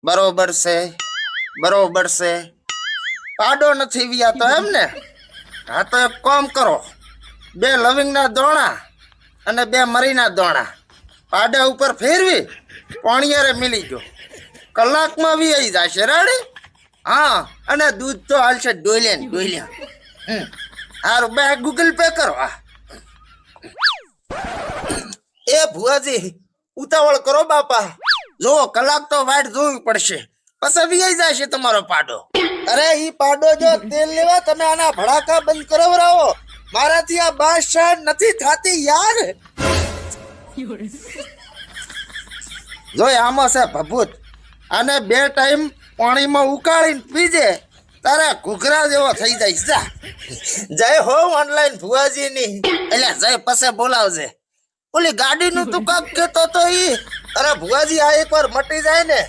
બરોબર છે, બરોબર છે. પાડો નથી વિયા તો એમ ને? હા તો એક કામ કરો, 2 લવિંગના દોણા અને 2 મરીના દોણા પાડા ઉપર ફેરવી પાણીયારે મિલી ગયો, કલાકમાં વી જશે. રેડી? હા, અને દૂધ તો હાલશે ડોલ્યા ને ડોલ્યા. હારું, બે ગૂગલ પે કરો. એ ભુવાજી ઉતાવળ કરો બાપા, જો કલાક તો વાટ જોવી પડશે, પછી વી જશે તમારો પાડો. અરે ઈ પાડો જો તેલ લેવા તમે આના ભડાકા બંધ કરાવરાવો, મારાથી આ બાદશાહ નથી થાતી યાર. જોય આમાં છે ભભૂત, આને 2 ટાઈમ પાણીમાં ઉકાળીને પીજે તારા ઘૂઘરા જેવો થઈ જાય. જા જય હો ઓનલાઈન ભુવાજી ની. એટલે જય પાસે બોલાવજે. ઓલી ગાડીનું તું કાક કેતો તો ઈ. અરે ભુવાજી આ એકવાર મટી જાય ને